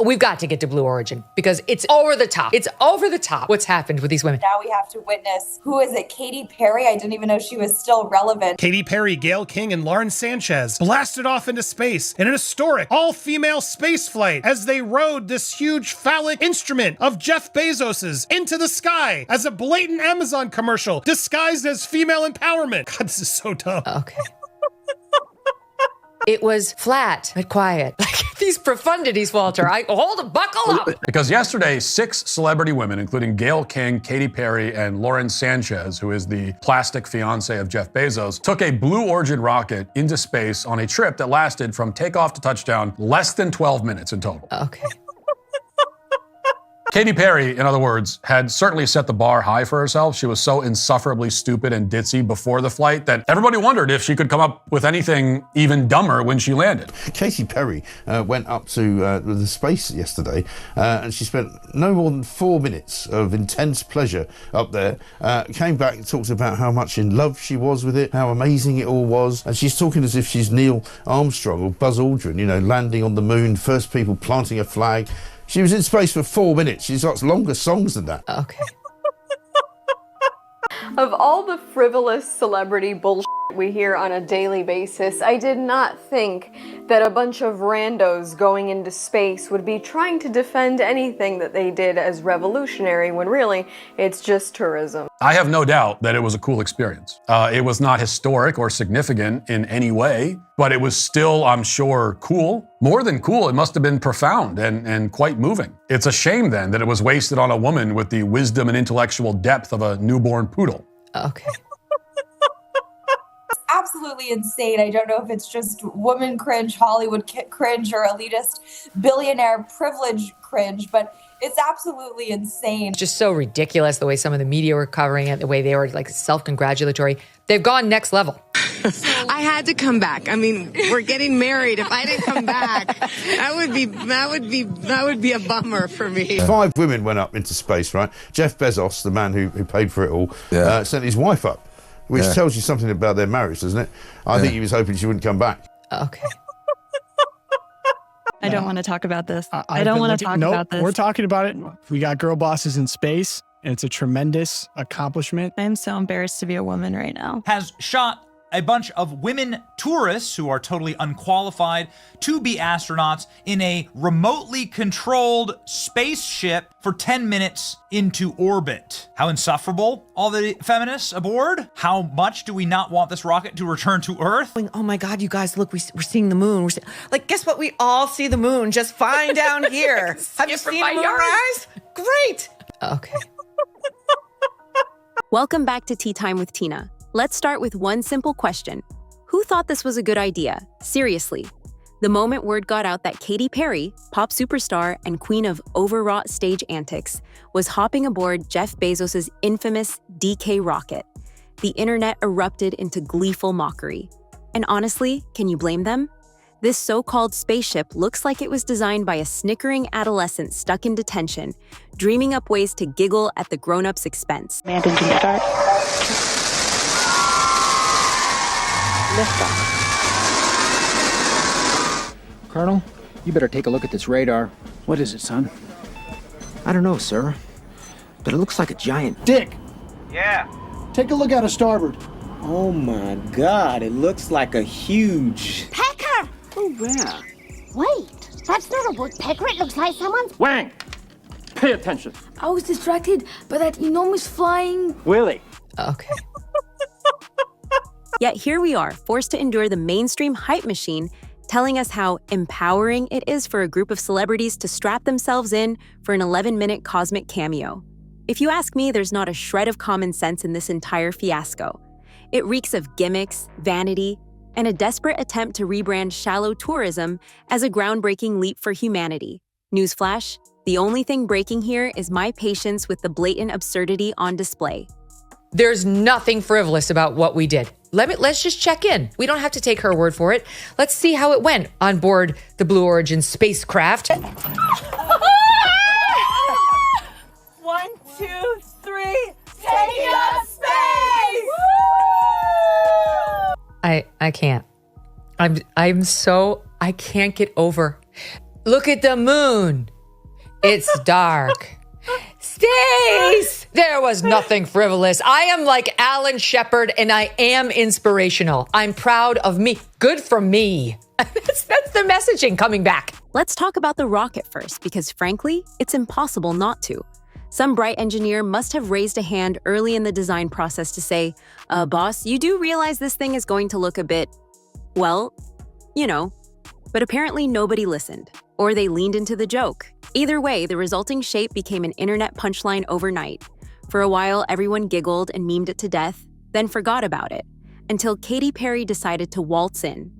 we've got to get to Blue Origin because it's over the top. It's over the top what's happened with these women. Now we have to witness, who is it, Katy Perry? I didn't even know she was still relevant. Katy Perry, Gayle King, and Lauren Sanchez blasted off into space in an historic all-female space flight as they rode this huge phallic instrument of Jeff Bezos's into the sky as a blatant Amazon commercial disguised as female empowerment. God, this is so dumb. Okay. It was flat but quiet. Like these profundities, Walter. Buckle up. Because yesterday, 6 celebrity women, including Gayle King, Katy Perry, and Lauren Sanchez, who is the plastic fiance of Jeff Bezos, took a Blue Origin rocket into space on a trip that lasted from takeoff to touchdown less than 12 minutes in total. Okay. Katy Perry, in other words, had certainly set the bar high for herself. She was so insufferably stupid and ditzy before the flight that everybody wondered if she could come up with anything even dumber when she landed. Katy Perry went up to the space yesterday and she spent no more than 4 minutes of intense pleasure up there. Came back and talked about how much in love she was with it, how amazing it all was. And she's talking as if she's Neil Armstrong or Buzz Aldrin, you know, landing on the moon, first people planting a flag. She was in space for 4 minutes. She's got longer songs than that. Okay. Of all the frivolous celebrity bullshit we hear on a daily basis, I did not think that a bunch of randos going into space would be trying to defend anything that they did as revolutionary when really it's just tourism. I have no doubt that it was a cool experience. It was not historic or significant in any way, but it was still, I'm sure, cool. More than cool, it must have been profound and quite moving. It's a shame then that it was wasted on a woman with the wisdom and intellectual depth of a newborn poodle. Okay. Absolutely insane. I don't know if it's just woman cringe, Hollywood cringe, or elitist billionaire privilege cringe, but it's absolutely insane. Just so ridiculous the way some of the media were covering it, the way they were like self-congratulatory. They've gone next level. I had to come back. I mean, we're getting married. If I didn't come back, that would be a bummer for me. 5 women went up into space, right? Jeff Bezos, the man who paid for it all, sent his wife up, which tells you something about their marriage, doesn't it? I think he was hoping she wouldn't come back. Okay. I don't want to talk about this. I don't want to talk about this. We're talking about it. We got girl bosses in space, and it's a tremendous accomplishment. I'm so embarrassed to be a woman right now. Has shot a bunch of women tourists who are totally unqualified to be astronauts in a remotely controlled spaceship for 10 minutes into orbit. How insufferable, all the feminists aboard? How much do we not want this rocket to return to Earth? Oh my God, you guys, look, we're seeing the moon. Like, guess what? We all see the moon just fine down here. Have you seen the moon rise? Great. Okay. Welcome back to Tea Time with Tina. Let's start with one simple question. Who thought this was a good idea? Seriously. The moment word got out that Katy Perry, pop superstar and queen of overwrought stage antics, was hopping aboard Jeff Bezos' infamous DK rocket, the internet erupted into gleeful mockery. And honestly, can you blame them? This so-called spaceship looks like it was designed by a snickering adolescent stuck in detention, dreaming up ways to giggle at the grown-ups' expense. Engine start. Liftoff. Colonel, you better take a look at this radar. What is it, son? I don't know, sir, but it looks like a giant Dick! Yeah. Take a look out of starboard. Oh my God, it looks like a huge... Pecker! Oh, yeah. Wait, that's not a woodpecker. It looks like someone's... Wang! Pay attention. I was distracted by that enormous flying... Willie. Okay. Yet here we are, forced to endure the mainstream hype machine telling us how empowering it is for a group of celebrities to strap themselves in for an 11-minute cosmic cameo. If you ask me, there's not a shred of common sense in this entire fiasco. It reeks of gimmicks, vanity, and a desperate attempt to rebrand shallow tourism as a groundbreaking leap for humanity. Newsflash, the only thing breaking here is my patience with the blatant absurdity on display. There's nothing frivolous about what we did. Let's just check in. We don't have to take her word for it. Let's see how it went on board the Blue Origin spacecraft. 1, 2, 3, taking up space! I can't. I can't get over Look at the moon. It's dark. Stace! There was nothing frivolous. I am like Alan Shepard, and I am inspirational. I'm proud of me. Good for me. That's the messaging coming back. Let's talk about the rocket first, because frankly, it's impossible not to. Some bright engineer must have raised a hand early in the design process to say, boss, you do realize this thing is going to look a bit, well, you know. But apparently nobody listened, or they leaned into the joke. Either way, the resulting shape became an internet punchline overnight. For a while, everyone giggled and memed it to death, then forgot about it, until Katy Perry decided to waltz in.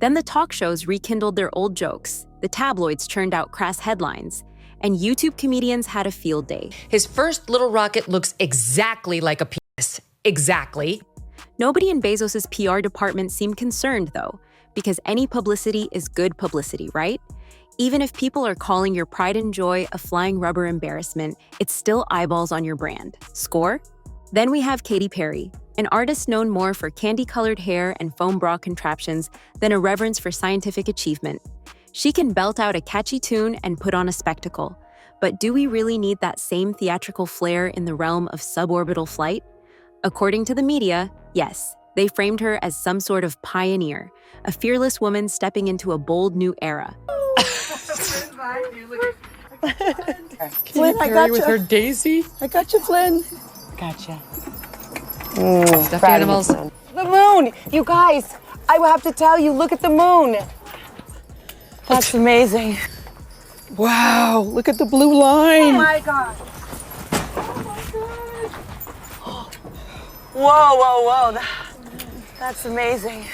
Then the talk shows rekindled their old jokes, the tabloids churned out crass headlines, and YouTube comedians had a field day. His first little rocket looks exactly like a penis. Exactly. Nobody in Bezos' PR department seemed concerned, though, because any publicity is good publicity, right? Even if people are calling your pride and joy a flying rubber embarrassment, it's still eyeballs on your brand. Score? Then we have Katy Perry, an artist known more for candy-colored hair and foam bra contraptions than a reverence for scientific achievement. She can belt out a catchy tune and put on a spectacle. But do we really need that same theatrical flair in the realm of suborbital flight? According to the media, yes. They framed her as some sort of pioneer, a fearless woman stepping into a bold new era. Flynn, I got you. With her daisy? I got you, Flynn. Gotcha. Stuffed animals. The moon! You guys, I have to tell you, look at the moon. That's amazing. Wow, look at the blue line. Oh my God. Whoa, whoa, whoa. That's amazing.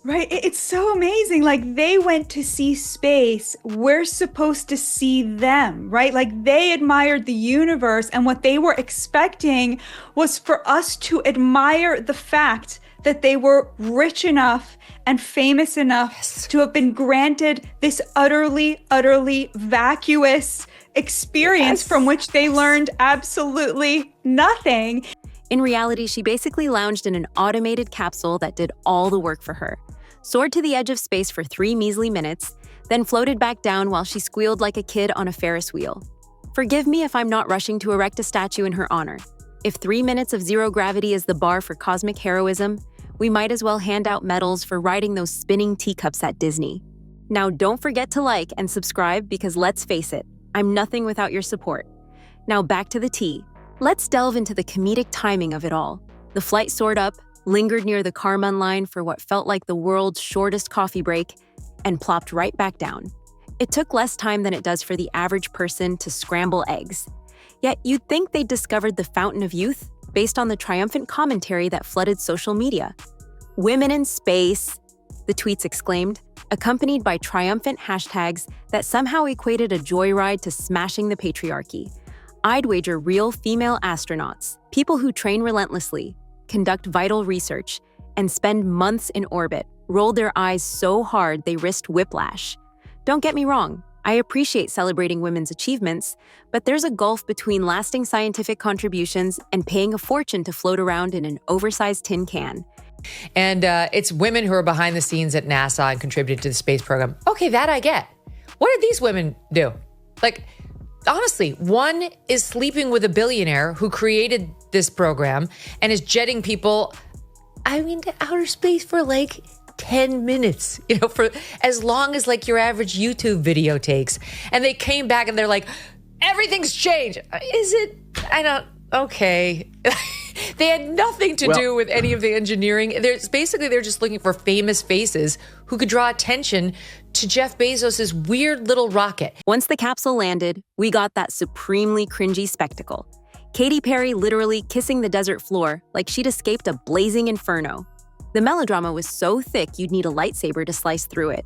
Right? It's so amazing. Like, they went to see space. We're supposed to see them, right? Like, they admired the universe, and what they were expecting was for us to admire the fact that they were rich enough and famous enough to have been granted this utterly, utterly vacuous experience from which they learned absolutely nothing. In reality, she basically lounged in an automated capsule that did all the work for her, soared to the edge of space for 3 measly minutes, then floated back down while she squealed like a kid on a Ferris wheel. Forgive me if I'm not rushing to erect a statue in her honor. If 3 minutes of zero gravity is the bar for cosmic heroism, we might as well hand out medals for riding those spinning teacups at Disney. Now, don't forget to like and subscribe, because let's face it, I'm nothing without your support. Now back to the tea. Let's delve into the comedic timing of it all. The flight soared up, lingered near the Kármán line for what felt like the world's shortest coffee break, and plopped right back down. It took less time than it does for the average person to scramble eggs. Yet you'd think they'd discovered the fountain of youth based on the triumphant commentary that flooded social media. "Women in space," the tweets exclaimed, accompanied by triumphant hashtags that somehow equated a joyride to smashing the patriarchy. I'd wager real female astronauts, people who train relentlessly, conduct vital research, and spend months in orbit, rolled their eyes so hard they risked whiplash. Don't get me wrong, I appreciate celebrating women's achievements, but there's a gulf between lasting scientific contributions and paying a fortune to float around in an oversized tin can. And it's women who are behind the scenes at NASA and contributed to the space program. Okay, that I get. What did these women do? Like, honestly, one is sleeping with a billionaire who created this program and is jetting people, to outer space for like 10 minutes, for as long as like your average YouTube video takes. And they came back and they're like, everything's changed. Is it? Okay. They had nothing to do with any of the engineering. They're just looking for famous faces who could draw attention to Jeff Bezos' weird little rocket. Once the capsule landed, we got that supremely cringy spectacle. Katy Perry literally kissing the desert floor like she'd escaped a blazing inferno. The melodrama was so thick you'd need a lightsaber to slice through it.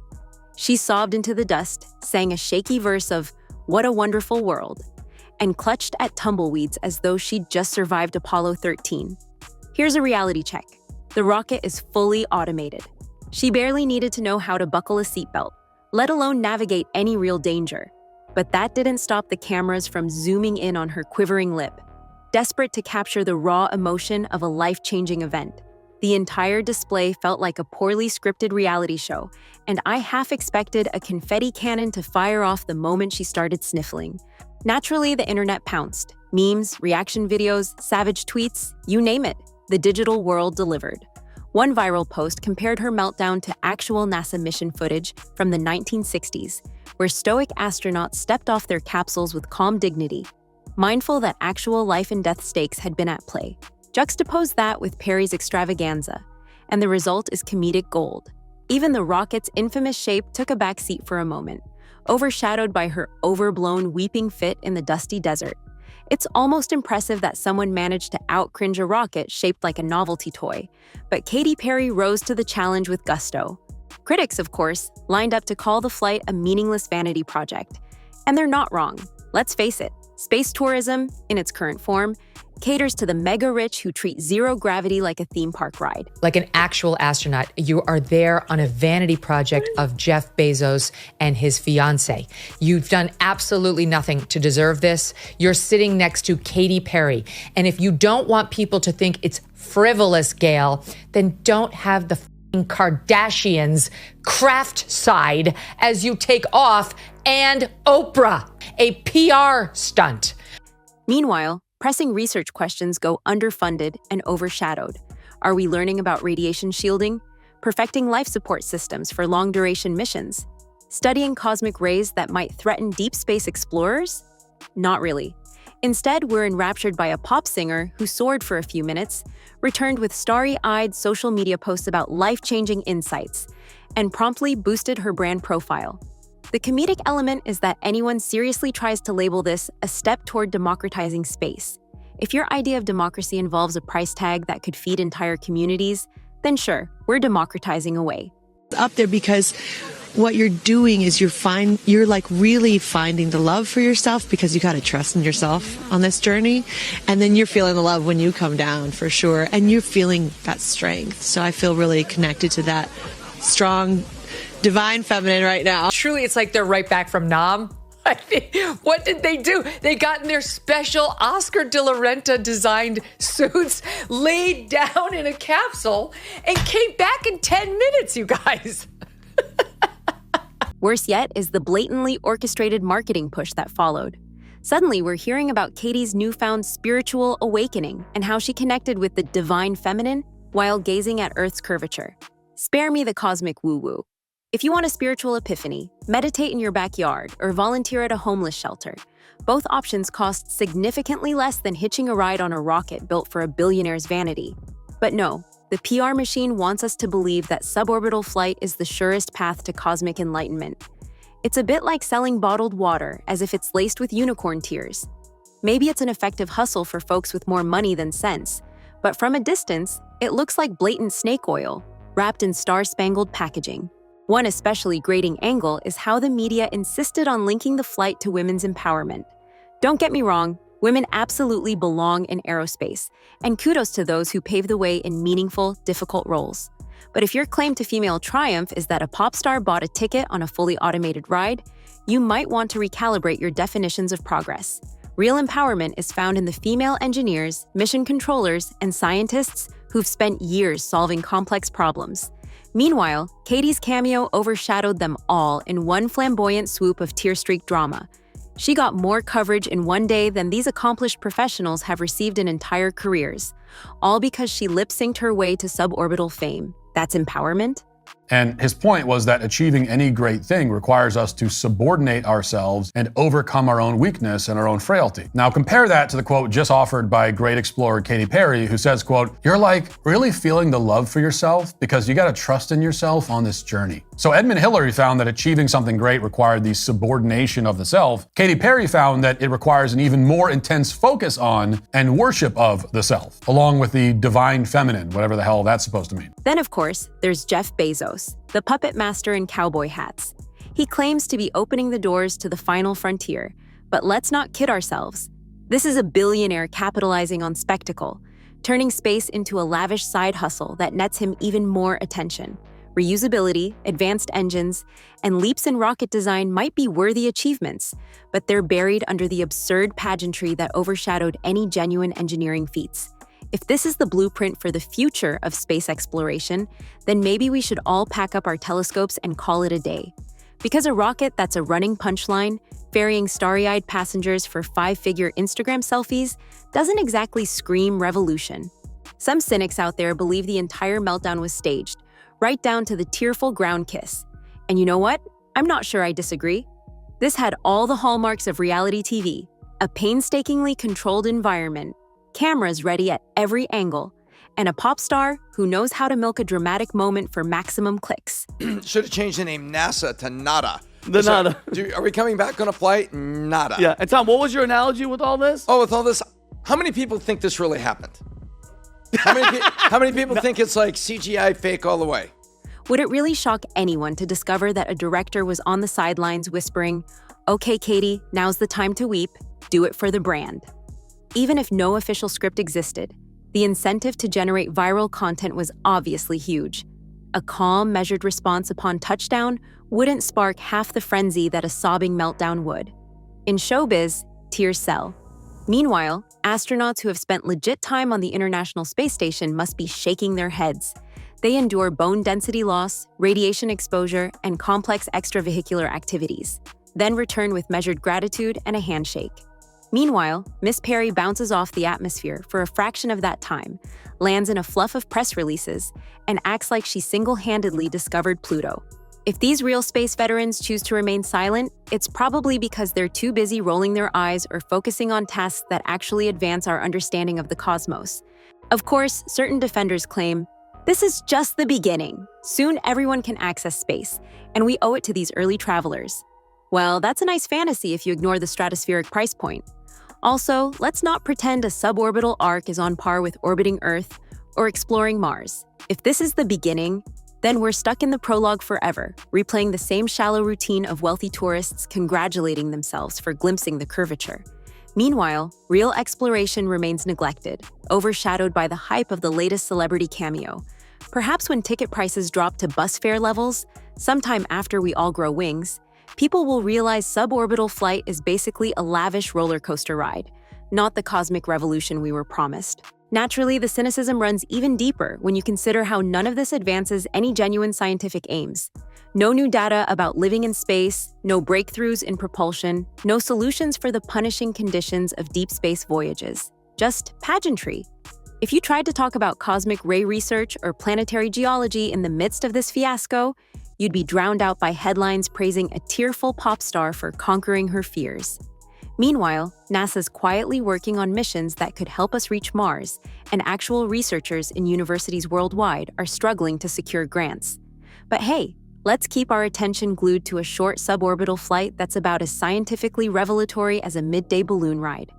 She sobbed into the dust, sang a shaky verse of "What a Wonderful World," and clutched at tumbleweeds as though she'd just survived Apollo 13. Here's a reality check. The rocket is fully automated. She barely needed to know how to buckle a seatbelt, let alone navigate any real danger. But that didn't stop the cameras from zooming in on her quivering lip, desperate to capture the raw emotion of a life-changing event. The entire display felt like a poorly scripted reality show, and I half expected a confetti cannon to fire off the moment she started sniffling. Naturally, the internet pounced. Memes, reaction videos, savage tweets, you name it. The digital world delivered. One viral post compared her meltdown to actual NASA mission footage from the 1960s, where stoic astronauts stepped off their capsules with calm dignity, mindful that actual life and death stakes had been at play. Juxtapose that with Perry's extravaganza, and the result is comedic gold. Even the rocket's infamous shape took a backseat for a moment, overshadowed by her overblown weeping fit in the dusty desert. It's almost impressive that someone managed to out-cringe a rocket shaped like a novelty toy, but Katy Perry rose to the challenge with gusto. Critics, of course, lined up to call the flight a meaningless vanity project. And they're not wrong. Let's face it, space tourism, in its current form, caters to the mega-rich who treat zero gravity like a theme park ride. Like an actual astronaut, you are there on a vanity project of Jeff Bezos and his fiancée. You've done absolutely nothing to deserve this. You're sitting next to Katy Perry. And if you don't want people to think it's frivolous, Gail, then don't have the Kardashians craft side as you take off, and Oprah, a PR stunt. Meanwhile, pressing research questions go underfunded and overshadowed. Are we learning about radiation shielding? Perfecting life support systems for long-duration missions? Studying cosmic rays that might threaten deep space explorers? Not really. Instead, we're enraptured by a pop singer who soared for a few minutes, returned with starry-eyed social media posts about life-changing insights, and promptly boosted her brand profile. The comedic element is that anyone seriously tries to label this a step toward democratizing space. If your idea of democracy involves a price tag that could feed entire communities, then sure, we're democratizing away. Up there because what you're doing is you're like really finding the love for yourself, because you got to trust in yourself on this journey. And then you're feeling the love when you come down, for sure. And you're feeling that strength. So I feel really connected to that strong, divine feminine right now. Truly, it's like they're right back from Nam. What did they do? They got in their special Oscar de la Renta designed suits, laid down in a capsule, and came back in 10 minutes, you guys. Worse yet is the blatantly orchestrated marketing push that followed. Suddenly, we're hearing about Katy's newfound spiritual awakening and how she connected with the divine feminine while gazing at Earth's curvature. Spare me the cosmic woo-woo. If you want a spiritual epiphany, meditate in your backyard or volunteer at a homeless shelter. Both options cost significantly less than hitching a ride on a rocket built for a billionaire's vanity. But no, the PR machine wants us to believe that suborbital flight is the surest path to cosmic enlightenment. It's a bit like selling bottled water as if it's laced with unicorn tears. Maybe it's an effective hustle for folks with more money than sense, but from a distance, it looks like blatant snake oil, wrapped in star-spangled packaging. One especially grating angle is how the media insisted on linking the flight to women's empowerment. Don't get me wrong, women absolutely belong in aerospace, and kudos to those who pave the way in meaningful, difficult roles. But if your claim to female triumph is that a pop star bought a ticket on a fully automated ride, you might want to recalibrate your definitions of progress. Real empowerment is found in the female engineers, mission controllers, and scientists who've spent years solving complex problems. Meanwhile, Katy's cameo overshadowed them all in one flamboyant swoop of tear-streaked drama. She got more coverage in one day than these accomplished professionals have received in entire careers, all because she lip-synced her way to suborbital fame. That's empowerment? And his point was that achieving any great thing requires us to subordinate ourselves and overcome our own weakness and our own frailty. Now compare that to the quote just offered by great explorer Katy Perry, who says, quote, "You're like really feeling the love for yourself because you got to trust in yourself on this journey." So Edmund Hillary found that achieving something great required the subordination of the self. Katy Perry found that it requires an even more intense focus on and worship of the self, along with the divine feminine, whatever the hell that's supposed to mean. Then, of course, there's Jeff Bezos, the puppet master in cowboy hats. He claims to be opening the doors to the final frontier, but let's not kid ourselves. This is a billionaire capitalizing on spectacle, turning space into a lavish side hustle that nets him even more attention. Reusability, advanced engines, and leaps in rocket design might be worthy achievements, but they're buried under the absurd pageantry that overshadowed any genuine engineering feats. If this is the blueprint for the future of space exploration, then maybe we should all pack up our telescopes and call it a day. Because a rocket that's a running punchline, ferrying starry-eyed passengers for 5-figure Instagram selfies, doesn't exactly scream revolution. Some cynics out there believe the entire meltdown was staged, right down to the tearful ground kiss. And you know what? I'm not sure I disagree. This had all the hallmarks of reality TV, a painstakingly controlled environment, cameras ready at every angle, and a pop star who knows how to milk a dramatic moment for maximum clicks. Should have changed the name NASA to Nada. The Nada. Are we coming back on a flight? Nada. Yeah, and Tom, what was your analogy with all this? Oh, with all this, how many people think this really happened? How many people think it's like CGI fake all the way? Would it really shock anyone to discover that a director was on the sidelines whispering, "Okay, Katy, now's the time to weep. Do it for the brand"? Even if no official script existed, the incentive to generate viral content was obviously huge. A calm, measured response upon touchdown wouldn't spark half the frenzy that a sobbing meltdown would. In showbiz, tears sell. Meanwhile, astronauts who have spent legit time on the International Space Station must be shaking their heads. They endure bone density loss, radiation exposure, and complex extravehicular activities, then return with measured gratitude and a handshake. Meanwhile, Miss Perry bounces off the atmosphere for a fraction of that time, lands in a fluff of press releases, and acts like she single-handedly discovered Pluto. If these real space veterans choose to remain silent, it's probably because they're too busy rolling their eyes or focusing on tasks that actually advance our understanding of the cosmos. Of course, certain defenders claim, "This is just the beginning. Soon everyone can access space, and we owe it to these early travelers." Well, that's a nice fantasy if you ignore the stratospheric price point. Also, let's not pretend a suborbital arc is on par with orbiting Earth or exploring Mars. If this is the beginning, then we're stuck in the prologue forever, replaying the same shallow routine of wealthy tourists congratulating themselves for glimpsing the curvature. Meanwhile, real exploration remains neglected, overshadowed by the hype of the latest celebrity cameo. Perhaps when ticket prices drop to bus fare levels, sometime after we all grow wings, people will realize suborbital flight is basically a lavish roller coaster ride, not the cosmic revolution we were promised. Naturally, the cynicism runs even deeper when you consider how none of this advances any genuine scientific aims. No new data about living in space, no breakthroughs in propulsion, no solutions for the punishing conditions of deep space voyages. Just pageantry. If you tried to talk about cosmic ray research or planetary geology in the midst of this fiasco, you'd be drowned out by headlines praising a tearful pop star for conquering her fears. Meanwhile, NASA's quietly working on missions that could help us reach Mars, and actual researchers in universities worldwide are struggling to secure grants. But hey, let's keep our attention glued to a short suborbital flight that's about as scientifically revelatory as a midday balloon ride.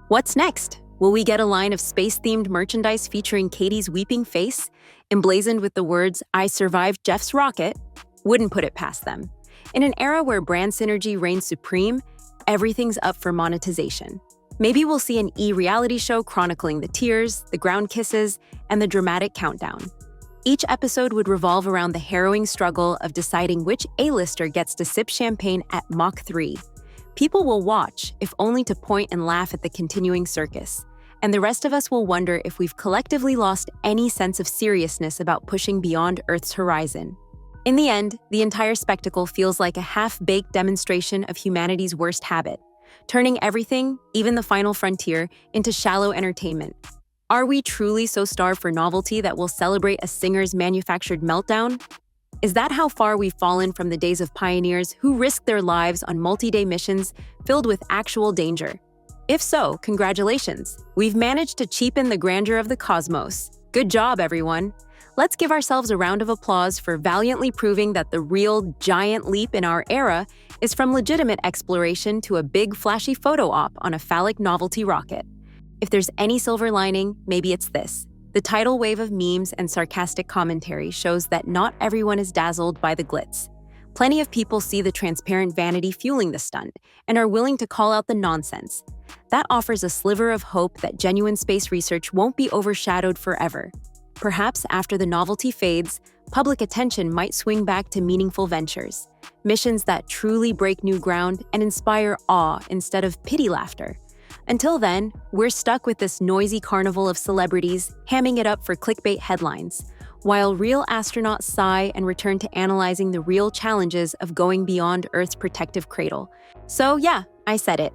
What's next? Will we get a line of space-themed merchandise featuring Katy's weeping face, emblazoned with the words, "I survived Jeff's rocket"? Wouldn't put it past them. In an era where brand synergy reigns supreme, everything's up for monetization. Maybe we'll see an e-reality show chronicling the tears, the ground kisses, and the dramatic countdown. Each episode would revolve around the harrowing struggle of deciding which A-lister gets to sip champagne at Mach 3. People will watch, if only to point and laugh at the continuing circus, and the rest of us will wonder if we've collectively lost any sense of seriousness about pushing beyond Earth's horizon. In the end, the entire spectacle feels like a half-baked demonstration of humanity's worst habit, turning everything, even the final frontier, into shallow entertainment. Are we truly so starved for novelty that we'll celebrate a singer's manufactured meltdown? Is that how far we've fallen from the days of pioneers who risked their lives on multi-day missions filled with actual danger? If so, congratulations. We've managed to cheapen the grandeur of the cosmos. Good job, everyone. Let's give ourselves a round of applause for valiantly proving that the real giant leap in our era is from legitimate exploration to a big flashy photo op on a phallic novelty rocket. If there's any silver lining, maybe it's this. The tidal wave of memes and sarcastic commentary shows that not everyone is dazzled by the glitz. Plenty of people see the transparent vanity fueling the stunt and are willing to call out the nonsense. That offers a sliver of hope that genuine space research won't be overshadowed forever. Perhaps after the novelty fades, public attention might swing back to meaningful ventures, missions that truly break new ground and inspire awe instead of pity laughter. Until then, we're stuck with this noisy carnival of celebrities hamming it up for clickbait headlines, while real astronauts sigh and return to analyzing the real challenges of going beyond Earth's protective cradle. So yeah, I said it.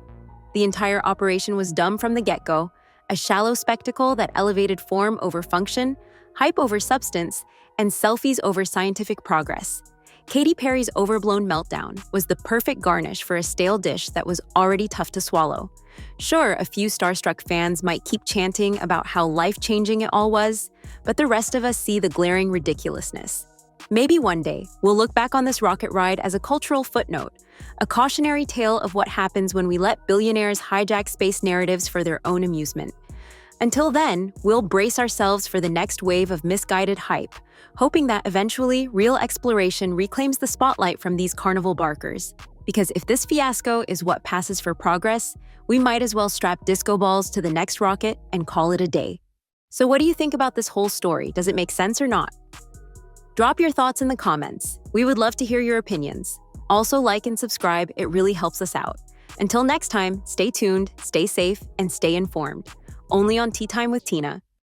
The entire operation was dumb from the get-go, a shallow spectacle that elevated form over function, hype over substance, and selfies over scientific progress. Katy Perry's overblown meltdown was the perfect garnish for a stale dish that was already tough to swallow. Sure, a few starstruck fans might keep chanting about how life-changing it all was, but the rest of us see the glaring ridiculousness. Maybe one day, we'll look back on this rocket ride as a cultural footnote, a cautionary tale of what happens when we let billionaires hijack space narratives for their own amusement. Until then, we'll brace ourselves for the next wave of misguided hype, hoping that eventually real exploration reclaims the spotlight from these carnival barkers. Because if this fiasco is what passes for progress, we might as well strap disco balls to the next rocket and call it a day. So what do you think about this whole story? Does it make sense or not? Drop your thoughts in the comments. We would love to hear your opinions. Also like and subscribe, it really helps us out. Until next time, stay tuned, stay safe, and stay informed. Only on Tea Time with Tina.